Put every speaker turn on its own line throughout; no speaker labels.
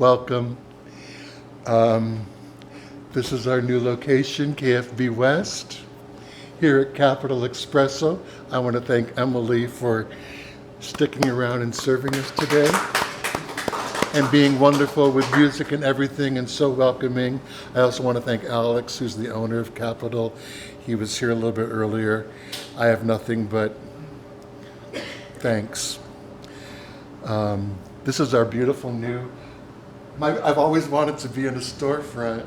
Welcome. This is our new location, KFB West, here at Capital Espresso. I want to thank Emily for sticking around and serving us today and being wonderful with music and everything and so welcoming. I also want to thank Alex, who's the owner of Capital. He was here a little bit earlier. I have nothing but thanks. This is our beautiful new, I've always wanted to be in a storefront.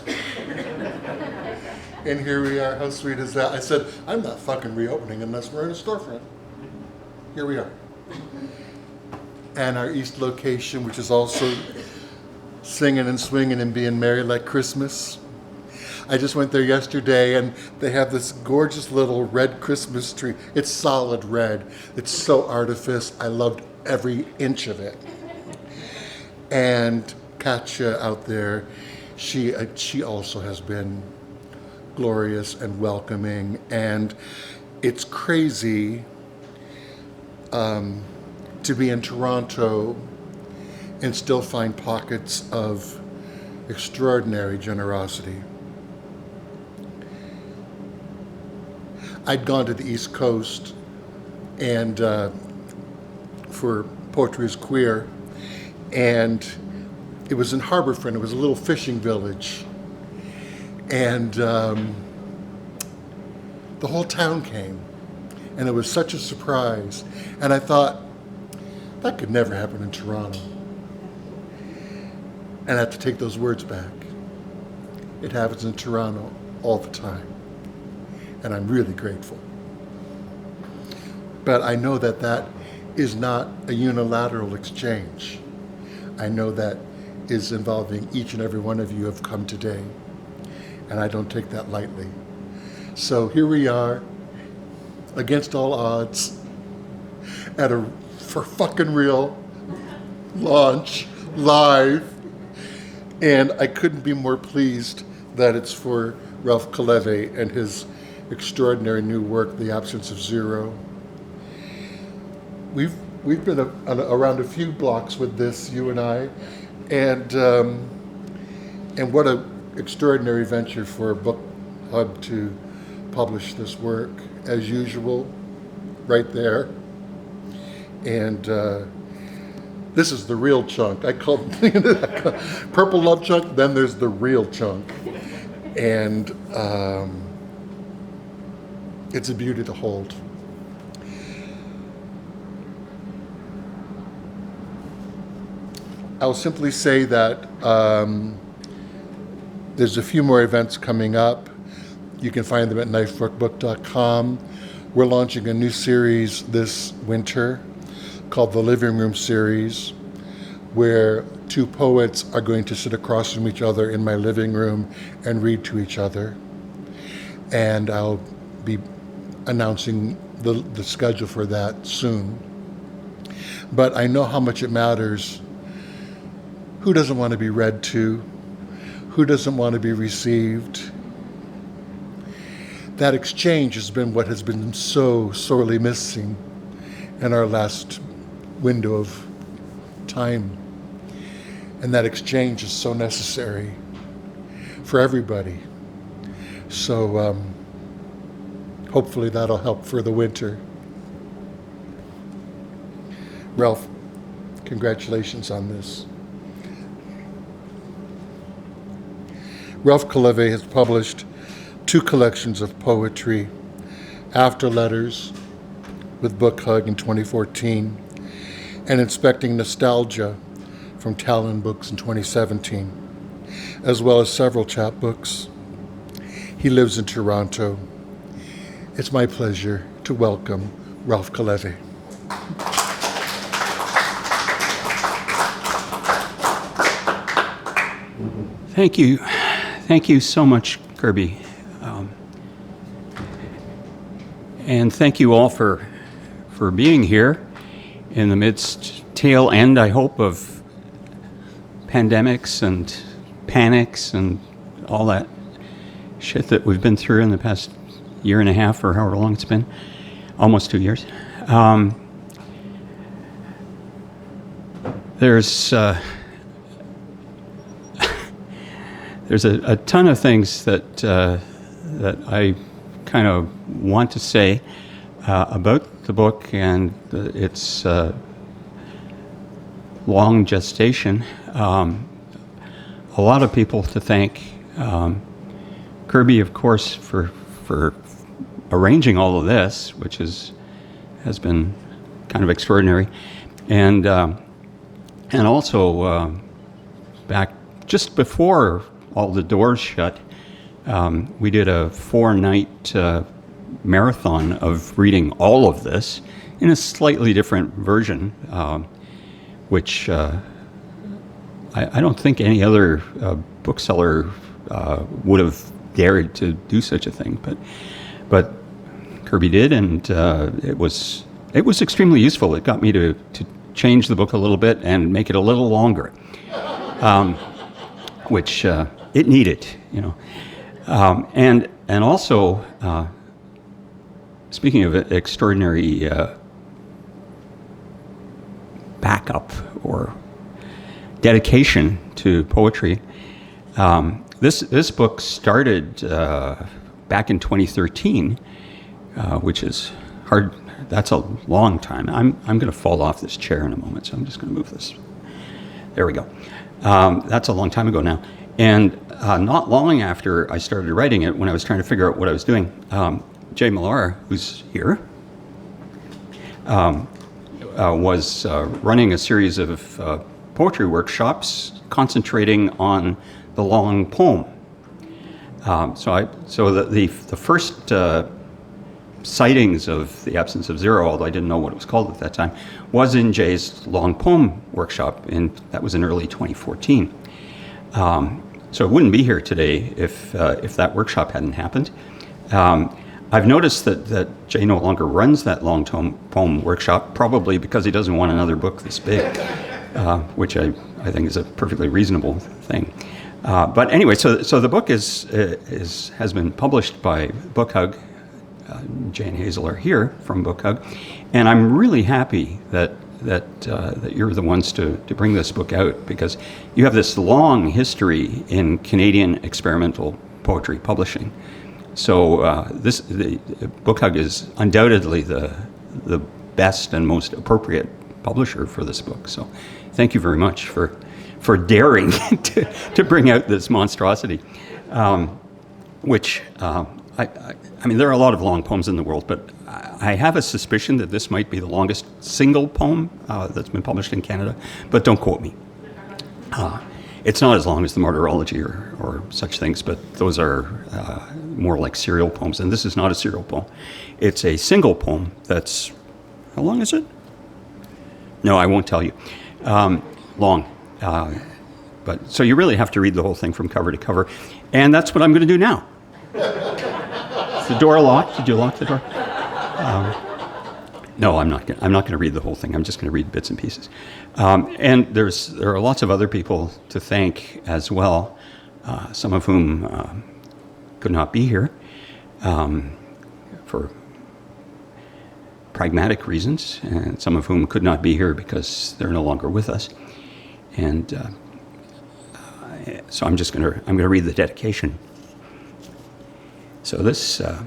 And here we are. How sweet is that? I said, I'm not fucking reopening unless we're in a storefront. Here we are. And our east location, which is also singing and swinging and being merry like Christmas. I just went there yesterday and they have this gorgeous little red Christmas tree. It's solid red. It's so artificial. I loved every inch of it. And Katja out there, she also has been glorious and welcoming. And it's crazy to be in Toronto and still find pockets of extraordinary generosity. I'd gone to the East Coast and for Poetry is Queer, and it was in Harbourfront. It was a little fishing village, and the whole town came, and it was such a surprise. And I thought, that could never happen in Toronto. And I had to take those words back. It happens in Toronto all the time. And I'm really grateful. But I know that that is not a unilateral exchange. I know that is involving each and every one of you who have come today. And I don't take that lightly. So here we are, against all odds, at a for fucking real launch, live. And I couldn't be more pleased that it's for Ralph Kolewe and his extraordinary new work, The Absence of Zero. We've been around a few blocks with this, you and I, and what a extraordinary venture for Book Hub to publish this work, as usual, right there. And this is the real chunk. I call it Purple Love Chunk, then there's the real chunk. And it's a beauty to hold. I'll simply say that there's a few more events coming up. You can find them at knifeforkbook.shop. We're launching a new series this winter called the Living Room Series, where two poets are going to sit across from each other in my living room and read to each other. And I'll be announcing the schedule for that soon. But I know how much it matters. Who doesn't want to be read to? Who doesn't want to be received? That exchange has been what has been so sorely missing in our last window of time. And that exchange is so necessary for everybody. So hopefully that'll help for the winter. Ralph, congratulations on this. Ralph Kolewe has published 2 collections of poetry, After Letters with Book Hug in 2014, and Inspecting Nostalgia from Talon Books in 2017, as well as several chapbooks. He lives in Toronto. It's my pleasure to welcome Ralph Kolewe.
Thank you. Thank you so much, Kirby. And thank you all for being here in the midst, tail end, I hope, of pandemics and panics and all that shit that we've been through in the past year and a half or however long it's been, almost 2 years. There's there's a ton of things that that I kind of want to say about the book and its long gestation. A lot of people to thank. Kirby, of course, for arranging all of this, which has been kind of extraordinary, and also back just before all the doors shut, we did a 4-night marathon of reading all of this in a slightly different version, which I don't think any other bookseller would have dared to do such a thing, but Kirby did, and it was extremely useful. It got me to change the book a little bit and make it a little longer, which it needed, you know. And also, speaking of extraordinary backup or dedication to poetry, this book started back in 2013, which is hard. That's a long time. I'm going to fall off this chair in a moment, so I'm just going to move this. There we go. That's a long time ago now. And not long after I started writing it, when I was trying to figure out what I was doing, Jay Millar, who's here, was running a series of poetry workshops concentrating on the long poem. So the first sightings of The Absence of Zero, although I didn't know what it was called at that time, was in Jay's long poem workshop, and that was in early 2014. So it wouldn't be here today if that workshop hadn't happened. I've noticed that Jay no longer runs that long poem workshop, probably because he doesn't want another book this big, which I think is a perfectly reasonable thing. But anyway, so the book has been published by Bookhug. Jay and Hazel are here from Bookhug, and I'm really happy that you're the ones to bring this book out, because you have this long history in Canadian experimental poetry publishing. So the Bookhug is undoubtedly the best and most appropriate publisher for this book. So thank you very much for daring to bring out this monstrosity, which I mean, there are a lot of long poems in the world, but I have a suspicion that this might be the longest single poem that's been published in Canada, but don't quote me. It's not as long as the Martyrology or such things, but those are more like serial poems, and this is not a serial poem. It's a single poem that's, how long is it? No, I won't tell you. Long. But so you really have to read the whole thing from cover to cover, and that's what I'm going to do now. Is the door locked? Did you lock the door? No, I'm not going to read the whole thing. I'm just going to read bits and pieces. And there are lots of other people to thank as well, some of whom could not be here for pragmatic reasons, and some of whom could not be here because they're no longer with us. And so I'm going to read the dedication. So this, I'm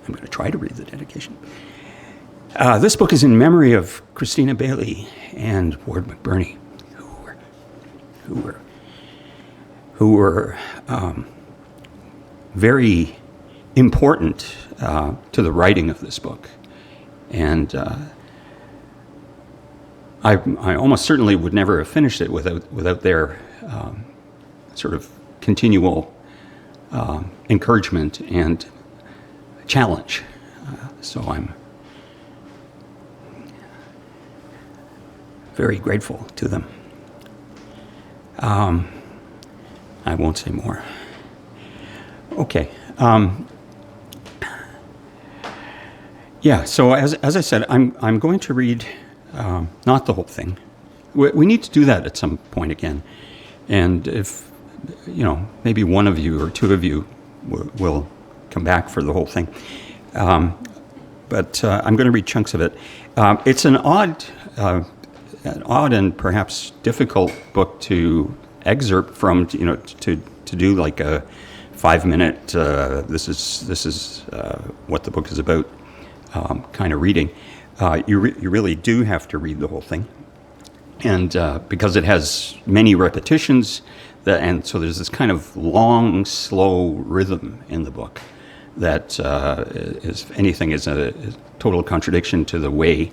going to try to read the dedication. This book is in memory of Christina Bailey and Ward McBurney, who were very important to the writing of this book. And I almost certainly would never have finished it without their sort of continual encouragement and challenge. So I'm very grateful to them. I won't say more. Okay. Yeah. So as I said, I'm going to read not the whole thing. We need to do that at some point again, and if maybe one of you or two of you will come back for the whole thing. But I'm going to read chunks of it. It's an odd and perhaps difficult book to excerpt from, to do like a 5-minute, this is what the book is about kind of reading. You really do have to read the whole thing. And because it has many repetitions, and so there's this kind of long, slow rhythm in the book that, if anything, is a total contradiction to the way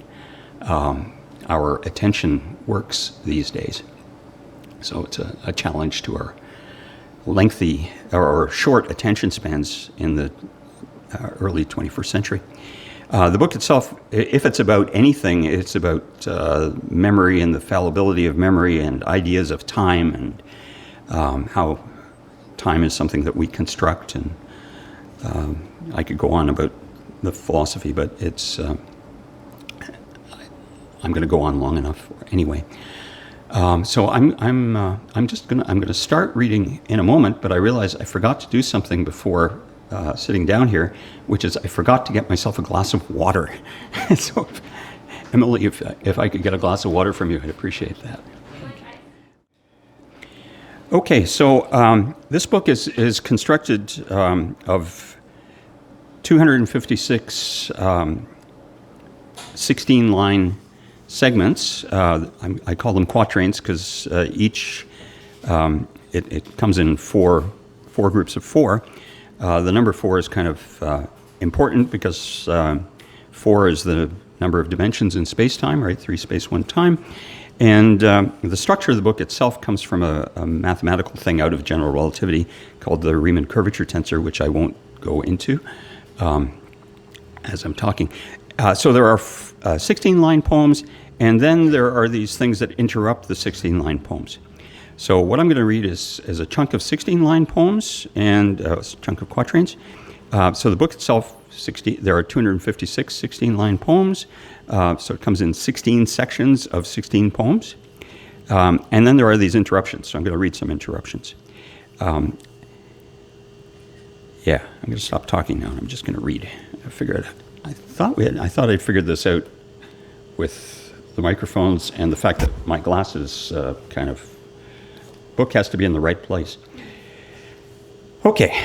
our attention works these days. So it's a challenge to our lengthy or short attention spans in the early 21st century. The book itself, if it's about anything, it's about memory and the fallibility of memory and ideas of time and how time is something that we construct. And I could go on about the philosophy, but it's I'm going to go on long enough anyway. So I'm going to start reading in a moment, but I realize I forgot to do something before sitting down here, which is I forgot to get myself a glass of water. So, Emily, if I could get a glass of water from you, I'd appreciate that. Okay, so this book is constructed of 256 16-line segments. I call them quatrains because each, it comes in four groups of 4. The number 4 is kind of important because 4 is the number of dimensions in space-time, right? 3 space, 1 time. And the structure of the book itself comes from a mathematical thing out of general relativity called the Riemann curvature tensor, which I won't go into as I'm talking. So there are 16-line poems, and then there are these things that interrupt the 16-line poems. So what I'm going to read is a chunk of 16-line poems and a chunk of quatrains. So the book itself, there are 256 16-line poems. So it comes in 16 sections of 16 poems. And then there are these interruptions. So I'm going to read some interruptions. I'm going to stop talking now, and I'm just going to read. I thought I'd figured this out with the microphones and the fact that my glasses book has to be in the right place. Okay.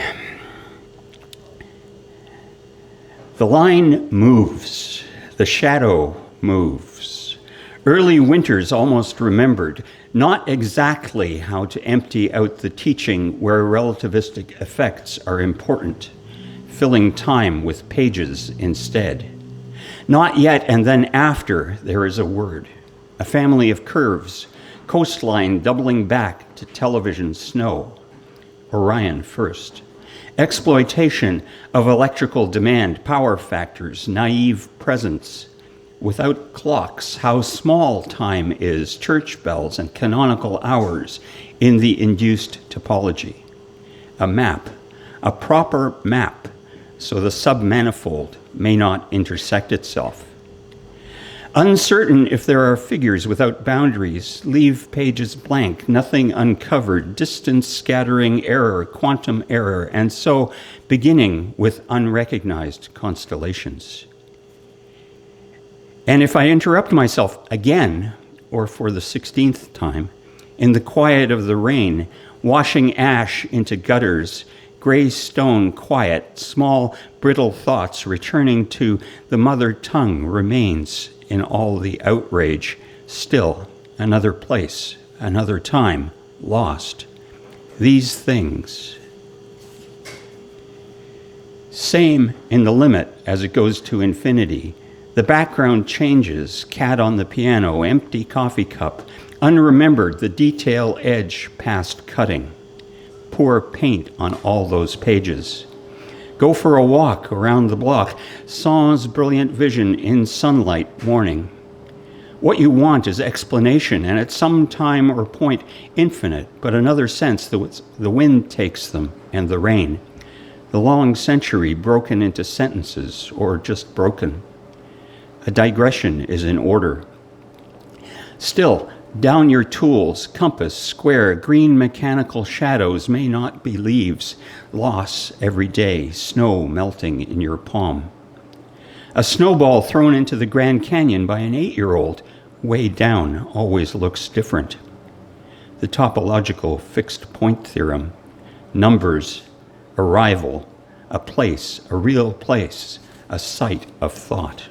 The line moves. The shadow moves. Early winters almost remembered, not exactly how to empty out the teaching where relativistic effects are important, filling time with pages instead. Not yet and then after there is a word, a family of curves, coastline doubling back to television snow. Orion first. Exploitation of electrical demand, power factors, naive presence. Without clocks, how small time is, church bells and canonical hours in the induced topology. A map, a proper map, so the submanifold may not intersect itself. Uncertain if there are figures without boundaries, leave pages blank, nothing uncovered, distance scattering error, quantum error, and so beginning with unrecognized constellations. And if I interrupt myself again, or for the 16th time, in the quiet of the rain, washing ash into gutters, gray stone quiet, small brittle thoughts returning to the mother tongue remains in all the outrage, still another place, another time, lost. These things. Same in the limit as it goes to infinity. The background changes, cat on the piano, empty coffee cup, unremembered, the detail edge past cutting. Poor paint on all those pages. Go for a walk around the block, sans brilliant vision in sunlight morning. What you want is explanation, and at some time or point infinite, but another sense the wind takes them and the rain. The long century broken into sentences or just broken. A digression is in order. Still, down your tools, compass, square, green mechanical shadows may not be leaves, loss every day, snow melting in your palm. A snowball thrown into the Grand Canyon by an 8-year-old, way down, always looks different. the topological fixed point theorem, numbers, arrival, a place, a real place, a site of thought.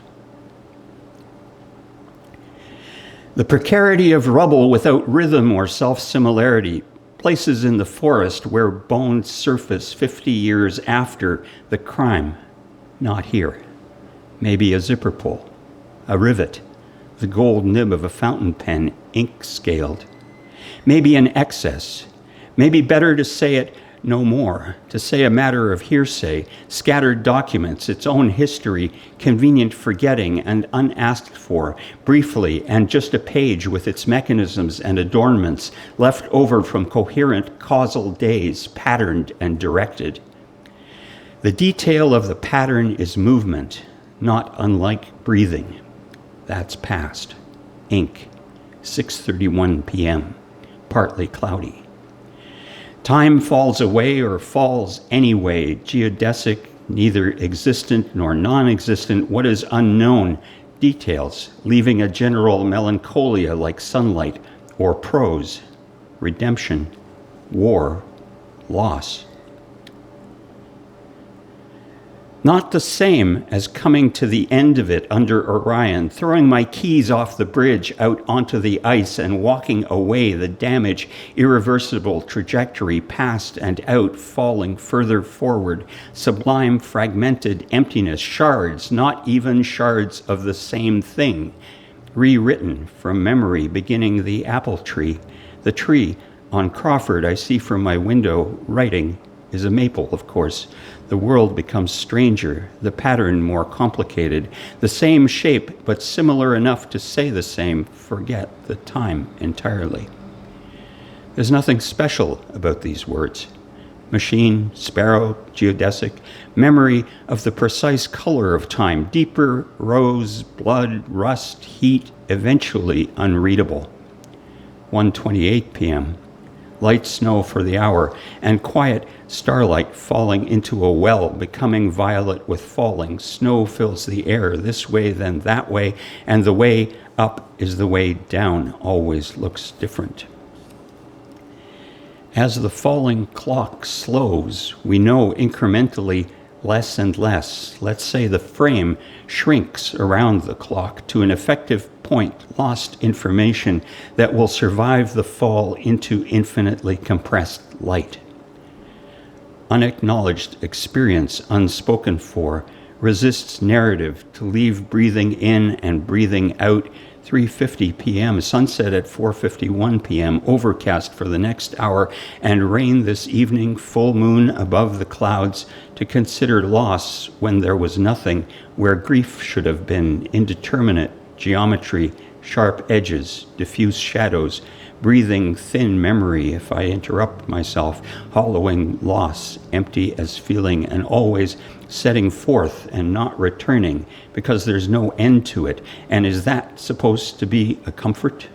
The precarity of rubble without rhythm or self-similarity, places in the forest where bones surface 50 years after the crime, not here. Maybe a zipper pull, a rivet, the gold nib of a fountain pen, ink scaled. Maybe an excess, maybe better to say it no more, to say a matter of hearsay, scattered documents, its own history, convenient forgetting and unasked for, briefly, and just a page with its mechanisms and adornments left over from coherent causal days, patterned and directed. The detail of the pattern is movement, not unlike breathing. That's past. Ink, 6:31 p.m., partly cloudy. Time falls away or falls anyway, geodesic, neither existent nor non-existent, what is unknown, details, leaving a general melancholia like sunlight or prose, redemption, war, loss. Not the same as coming to the end of it under Orion, throwing my keys off the bridge out onto the ice and walking away the damage, irreversible trajectory past and out, falling further forward, sublime fragmented emptiness, shards, not even shards of the same thing, rewritten from memory, beginning the apple tree. The tree on Crawford I see from my window, writing, is a maple, of course. The world becomes stranger, the pattern more complicated, the same shape, but similar enough to say the same, forget the time entirely. There's nothing special about these words. Machine, sparrow, geodesic, memory of the precise color of time, deeper, rose, blood, rust, heat, eventually unreadable. 1:28 p.m., light snow for the hour, and quiet starlight falling into a well, becoming violet with falling. Snow fills the air this way, then that way, and the way up is the way down, always looks different. As the falling clock slows, we know incrementally less and less. Let's say the frame shrinks around the clock to an effective point, lost information that will survive the fall into infinitely compressed light. Unacknowledged experience, unspoken for, resists narrative to leave breathing in and breathing out. 3:50 p.m., sunset at 4:51 p.m., overcast for the next hour, and rain this evening, full moon above the clouds, to consider loss when there was nothing, where grief should have been, indeterminate geometry, sharp edges, diffuse shadows, breathing thin memory if I interrupt myself, hollowing loss, empty as feeling, and always setting forth and not returning, because there's no end to it. And is that supposed to be a comfort?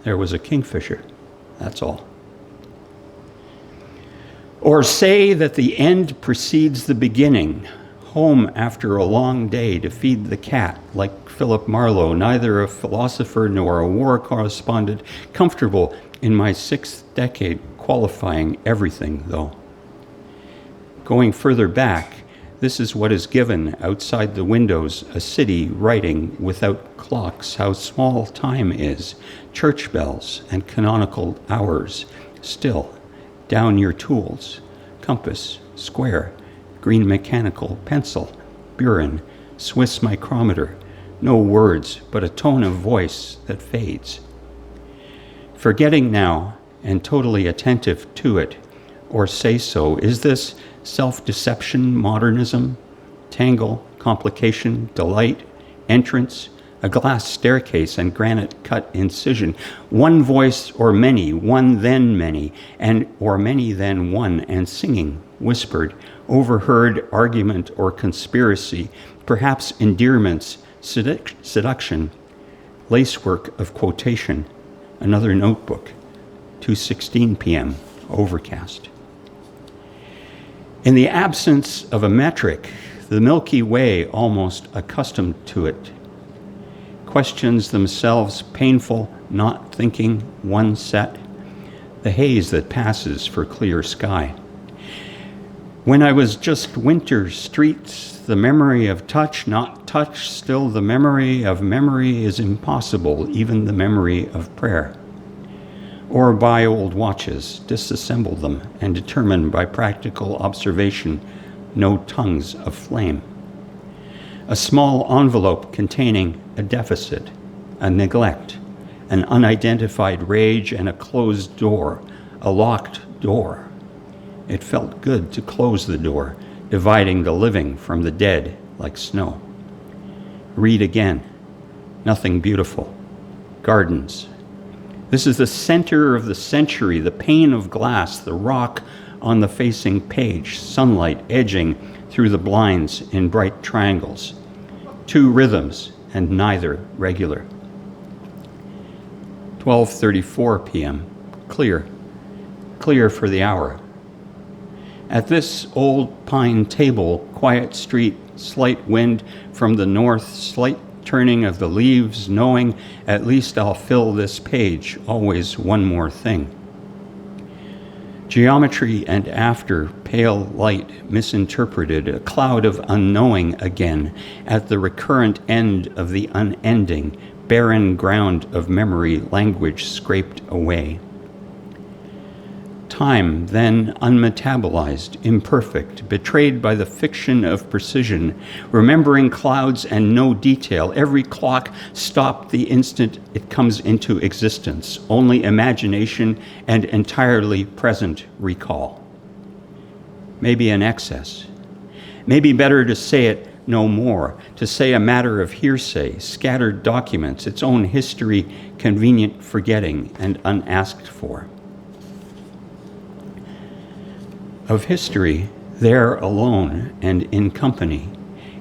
There was a kingfisher, that's all. Or say that the end precedes the beginning, home after a long day to feed the cat, like Philip Marlowe, neither a philosopher nor a war correspondent, comfortable in my 6th decade, qualifying everything, though. Going further back, this is what is given outside the windows, a city writing without clocks, how small time is, church bells and canonical hours, still, down your tools, compass, square, green mechanical pencil, burin, Swiss micrometer, no words, but a tone of voice that fades. Forgetting now, and totally attentive to it, or say so, is this self-deception, modernism, tangle, complication, delight, entrance, a glass staircase and granite-cut incision, one voice or many, one then many, and or many then one, and singing, whispered, overheard argument or conspiracy, perhaps endearments, seduction, lacework of quotation, another notebook, 2:16 p.m., overcast. In the absence of a metric, the Milky Way, almost accustomed to it, questions themselves painful, not thinking, one set, the haze that passes for clear sky. When I was just winter streets, the memory of touch, not touch, still the memory of memory is impossible, even the memory of prayer. Or buy old watches, disassemble them, and determine by practical observation no tongues of flame. A small envelope containing a deficit, a neglect, an unidentified rage, and a closed door, a locked door. It felt good to close the door, dividing the living from the dead like snow. Read again. Nothing beautiful. Gardens. This is the center of the century, the pane of glass, the rock on the facing page, sunlight edging through the blinds in bright triangles. 2 rhythms, and neither regular. 12:34 p.m. Clear. Clear for the hour. At this old pine table, quiet street, slight wind from the north, slight turning of the leaves, knowing at least I'll fill this page, always one more thing. Geometry and after, pale light misinterpreted, a cloud of unknowing again, at the recurrent end of the unending, barren ground of memory, language scraped away. Time, then unmetabolized, imperfect, betrayed by the fiction of precision, remembering clouds and no detail. Every clock stopped the instant it comes into existence, only imagination and entirely present recall. Maybe an excess. Maybe better to say it no more, to say a matter of hearsay, scattered documents, its own history, convenient forgetting and unasked for. Of history, there alone and in company,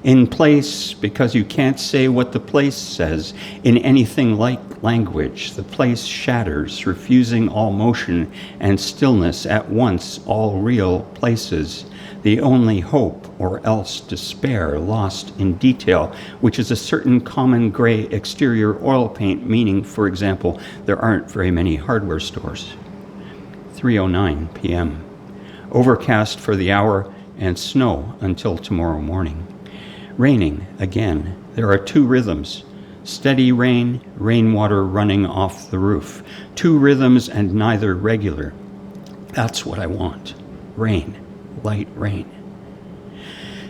in place because you can't say what the place says in anything like language. The place shatters, refusing all motion and stillness at once, all real places. The only hope or else despair lost in detail, which is a certain common gray exterior oil paint, meaning, for example, there aren't very many hardware stores. 3:09 p.m. Overcast for the hour and snow until tomorrow morning. Raining again. There are 2 rhythms. Steady rain, rainwater running off the roof. 2 rhythms and neither regular. That's what I want. Rain. Light rain.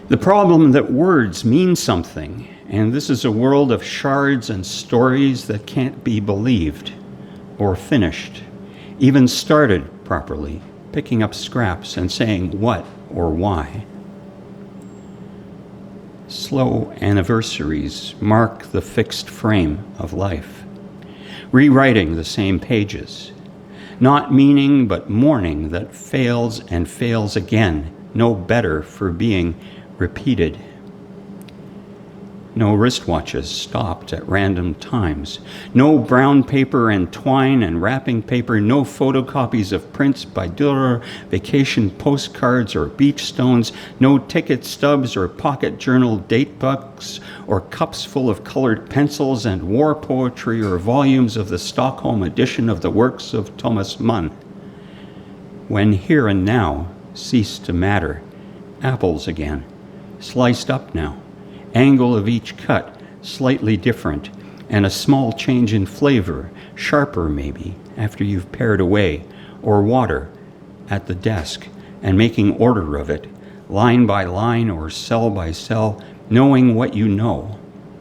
The problem that words mean something, and this is a world of shards and stories that can't be believed or finished, even started properly. Picking up scraps and saying what or why. Slow anniversaries mark the fixed frame of life. Rewriting the same pages. Not meaning but mourning that fails and fails again, no better for being repeated. No wristwatches stopped at random times. No brown paper and twine and wrapping paper. No photocopies of prints by Dürer, vacation postcards or beach stones. No ticket stubs or pocket journal date books or cups full of colored pencils and war poetry or volumes of the Stockholm edition of the works of Thomas Mann. When here and now ceased to matter. Apples again, sliced up now. Angle of each cut slightly different, and a small change in flavor, sharper maybe, after you've pared away, or water at the desk, and making order of it, line by line or cell by cell, knowing what you know,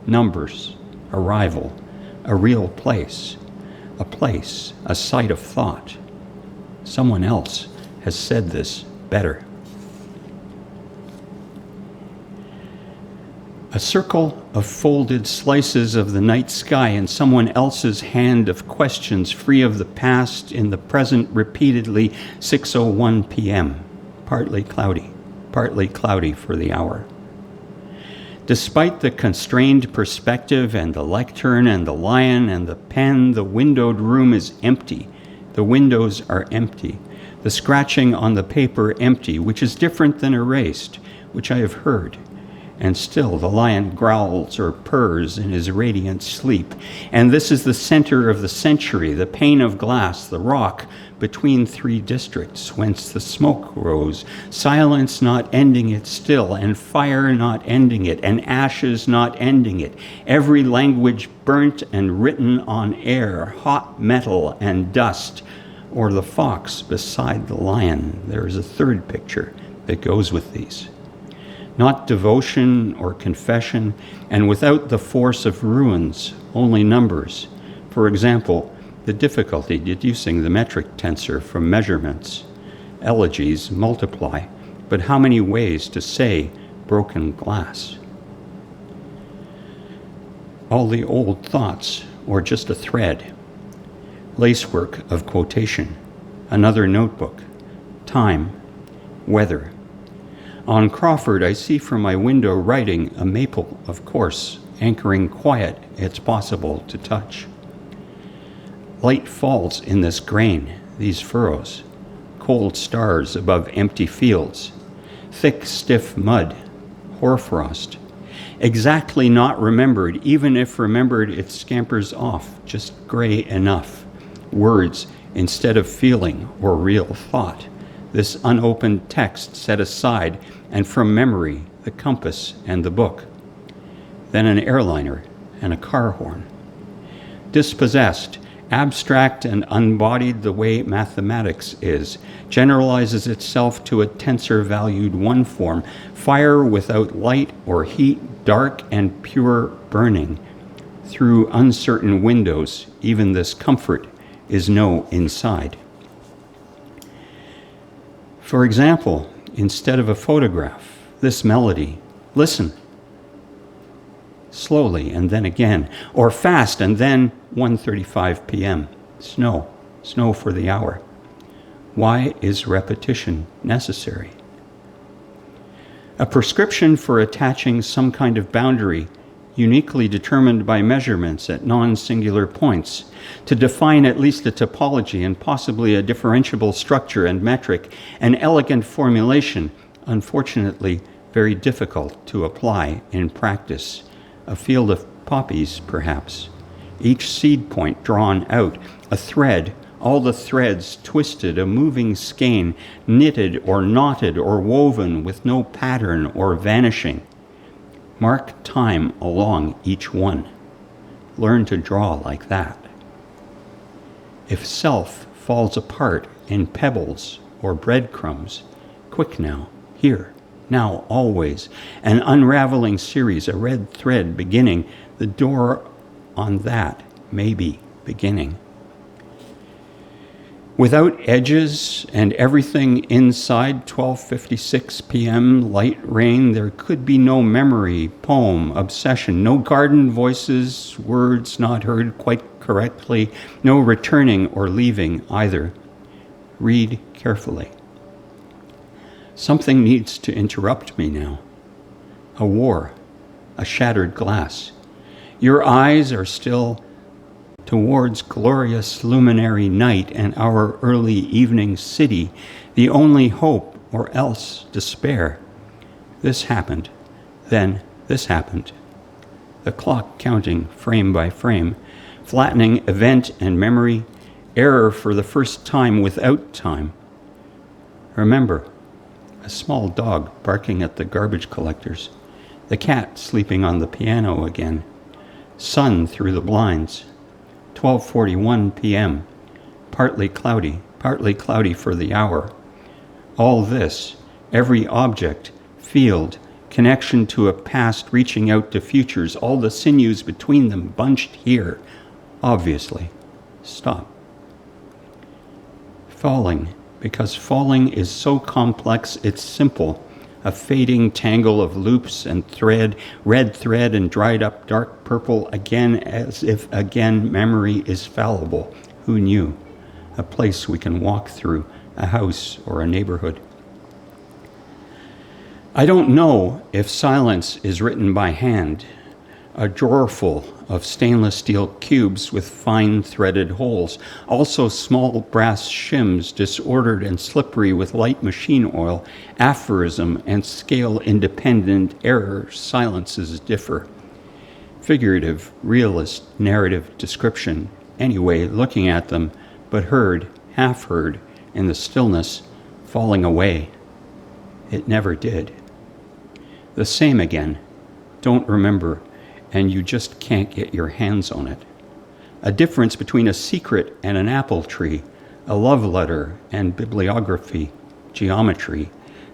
numbers, arrival, a real place, a site of thought. Someone else has said this better. A circle of folded slices of the night sky in someone else's hand of questions free of the past in the present repeatedly 6:01 p.m. Partly cloudy for the hour. Despite the constrained perspective and the lectern and the lion and the pen, the windowed room is empty. The windows are empty. The scratching on the paper empty, which is different than erased, which I have heard. and still the lion growls or purrs in his radiant sleep. And this is the center of the century, the pane of glass, the rock between three districts, whence the smoke rose, silence not ending it still, and fire not ending it, and ashes not ending it, every language burnt and written on air, hot metal and dust, or the fox beside the lion. There is a third picture that goes with these. Not devotion or confession, and without the force of ruins, only numbers. For example, the difficulty deducing the metric tensor from measurements. Elegies multiply, but how many ways to say broken glass? All the old thoughts, or just a thread. Lacework of quotation, another notebook, time, weather. On Crawford, I see from my window writing a maple, of course, anchoring quiet it's possible to touch. Light falls in this grain, these furrows, cold stars above empty fields, thick, stiff mud, hoarfrost, exactly not remembered, even if remembered it scampers off, just gray enough. Words instead of feeling or real thought. This unopened text set aside, and from memory, the compass and the book. Then an airliner and a car horn. Dispossessed, abstract and unbodied the way mathematics is, generalizes itself to a tensor-valued one form, fire without light or heat, dark and pure burning. Through uncertain windows, even this comfort is no inside. For example, instead of a photograph, this melody, listen. Slowly and then again, or fast and then 1:35 p.m. Snow for the hour. Why is repetition necessary? A prescription for attaching some kind of boundary, uniquely determined by measurements at non-singular points, to define at least a topology and possibly a differentiable structure and metric, an elegant formulation, unfortunately very difficult to apply in practice. A field of poppies, perhaps. Each seed point drawn out, a thread, all the threads twisted, a moving skein, knitted or knotted or woven with no pattern or vanishing. Mark time along each one. Learn to draw like that. If self falls apart in pebbles or breadcrumbs, quick now, here, now, always, an unraveling series, a red thread beginning, the door on that may be beginning. Without edges and everything inside 12:56 p.m. light rain, there could be no memory, poem, obsession, no garden voices, words not heard quite correctly, no returning or leaving either. Read carefully. Something needs to interrupt me now. A war, a shattered glass. Your eyes are still towards glorious luminary night and our early evening city, the only hope or else despair. This happened, then this happened. The clock counting frame by frame, flattening event and memory, error for the first time without time. Remember, a small dog barking at the garbage collectors, the cat sleeping on the piano again, sun through the blinds, 12:41 p.m., partly cloudy for the hour. All this, every object, field, connection to a past reaching out to futures, all the sinews between them bunched here, obviously. Stop. Falling. Because falling is so complex, it's simple. A fading tangle of loops and thread, red thread and dried up dark purple, again as if again memory is fallible. Who knew? A place we can walk through, a house or a neighborhood. I don't know if silence is written by hand. a drawerful of stainless steel cubes with fine threaded holes, also small brass shims disordered and slippery with light machine oil, aphorism and scale-independent error silences differ. Figurative, realist, narrative description, anyway, looking at them, but heard, half heard, in the stillness, falling away. It never did. The same again, don't remember, and you just can't get your hands on it. A difference between a secret and an apple tree, a love letter and bibliography, geometry,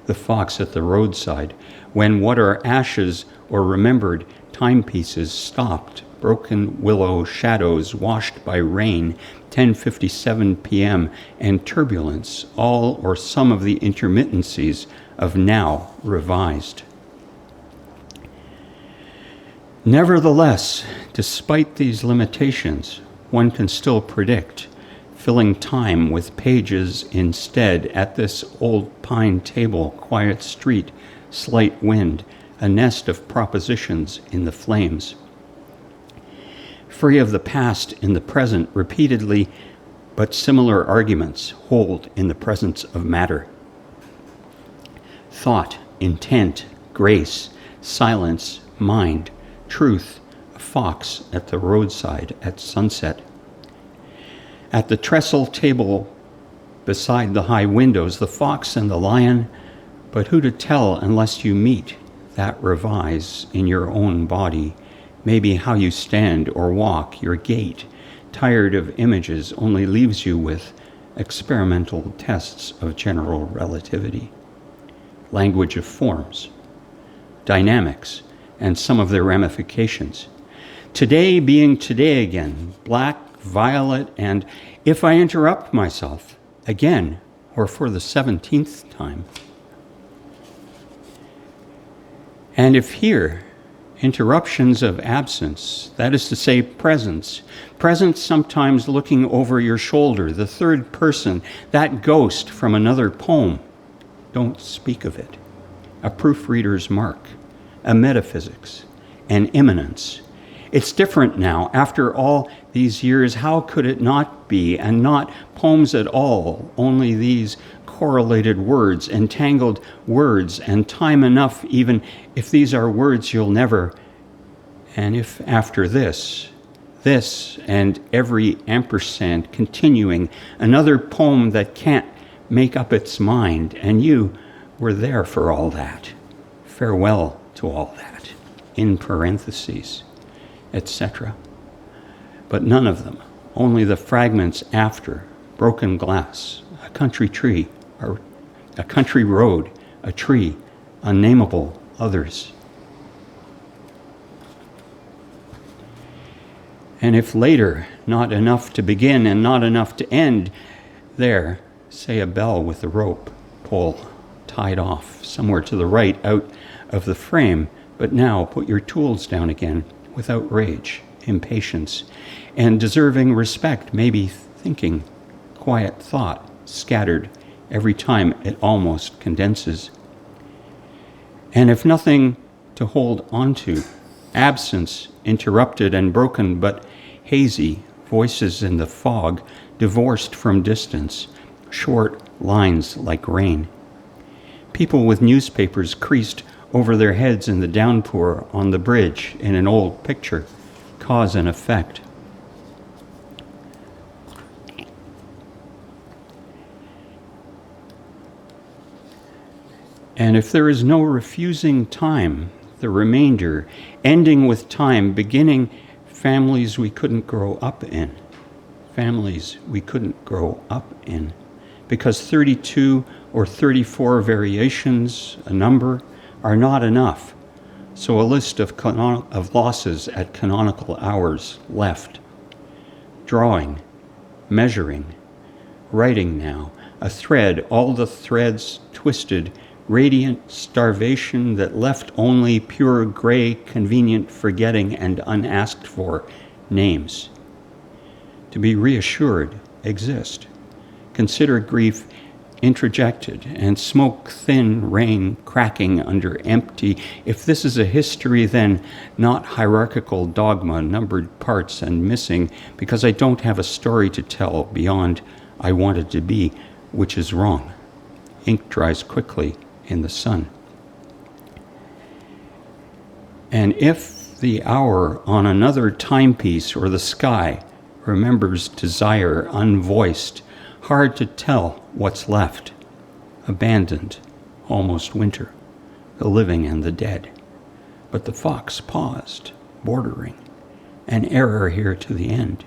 the fox at the roadside, when what are ashes or remembered timepieces stopped, broken willow shadows washed by rain, 10:57 p.m., and turbulence, all or some of the intermittencies of now revised. Nevertheless, despite these limitations, one can still predict, filling time with pages instead at this old pine table, quiet street, slight wind, a nest of propositions in the flames. Free of the past in the present, repeatedly, but similar arguments hold in the presence of matter. Thought, intent, grace, silence, mind, truth, a fox at the roadside at sunset. At the trestle table beside the high windows, the fox and the lion, but who to tell unless you meet, that revise in your own body, maybe how you stand or walk, your gait, tired of images, only leaves you with experimental tests of general relativity, language of forms, dynamics, and some of their ramifications. Today being today again, black, violet, and if I interrupt myself, again, or for the 17th time. And if here, interruptions of absence, that is to say presence sometimes looking over your shoulder, the third person, that ghost from another poem, don't speak of it. A proofreader's mark, a metaphysics, an immanence. It's different now. After all these years, how could it not be, and not poems at all, only these correlated words, entangled words, and time enough, even if these are words you'll never, and if after this, and every ampersand continuing, another poem that can't make up its mind, and you were there for all that. Farewell to all that, in parentheses, etc. But none of them, only the fragments after, broken glass, a country tree, or a country road, a tree, unnameable others. And if later, not enough to begin and not enough to end, there, say a bell with a rope, pole tied off, somewhere to the right out of the frame, but now put your tools down again without rage, impatience, and deserving respect, maybe thinking, quiet thought, scattered every time it almost condenses. And if nothing to hold onto, absence interrupted and broken, but hazy, voices in the fog, divorced from distance, short lines like rain. People with newspapers creased over their heads in the downpour on the bridge in an old picture, cause and effect. And if there is no refusing time, the remainder, ending with time, beginning families we couldn't grow up in. Families we couldn't grow up in. Because 32 or 34 variations, a number, are not enough. So a list of losses at canonical hours left. Drawing, measuring, writing now, a thread, all the threads twisted, radiant starvation that left only pure gray, convenient forgetting and unasked for names. To be reassured, exist. Consider grief interjected, and smoke-thin rain cracking under empty. If this is a history, then not hierarchical dogma, numbered parts and missing, because I don't have a story to tell beyond I wanted to be, which is wrong. Ink dries quickly in the sun. And if the hour on another timepiece or the sky remembers desire unvoiced, hard to tell what's left, abandoned, almost winter, the living and the dead. But the fox paused, bordering, an error here to the end.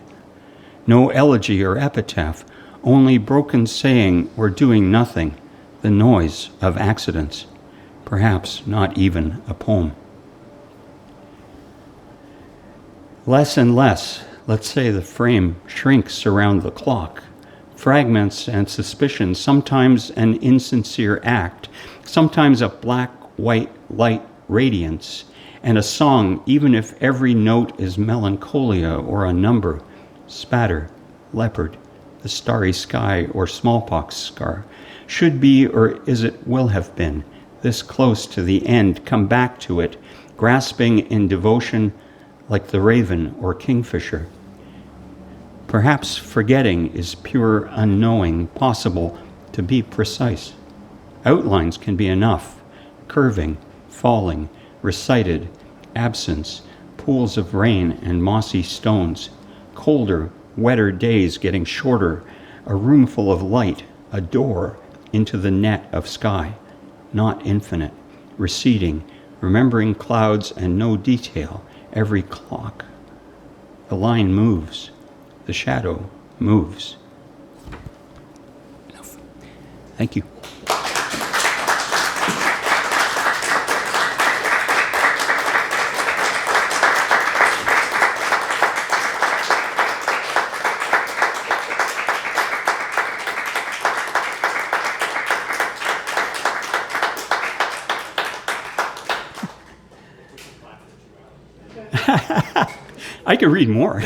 No elegy or epitaph, only broken saying or doing nothing, the noise of accidents, perhaps not even a poem. Less and less, let's say the frame shrinks around the clock, fragments and suspicions, sometimes an insincere act, sometimes a black-white light radiance, and a song, even if every note is melancholia or a number, spatter, leopard, the starry sky or smallpox scar, should be or is it will have been, this close to the end, come back to it, grasping in devotion like the raven or kingfisher. Perhaps forgetting is pure unknowing, possible to be precise. Outlines can be enough, curving, falling, recited, absence, pools of rain and mossy stones, colder, wetter days getting shorter, a room full of light, a door into the net of sky, not infinite, receding, remembering clouds and no detail, every clock. The line moves. The shadow moves. Enough. Thank you. I could read more.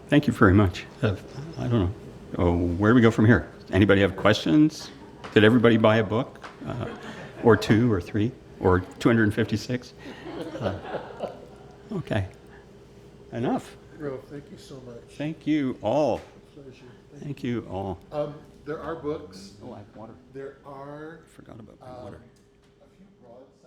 Thank you very much. I don't know. Oh, where do we go from here? Anybody have questions? Did everybody buy a book? Or two or three? Or 256? Okay. Enough.
Ro, thank you so much.
Thank you all.
Pleasure.
Thank you all.
There are books.
Oh, I have water.
There are
I forgot about my water.
a few broads.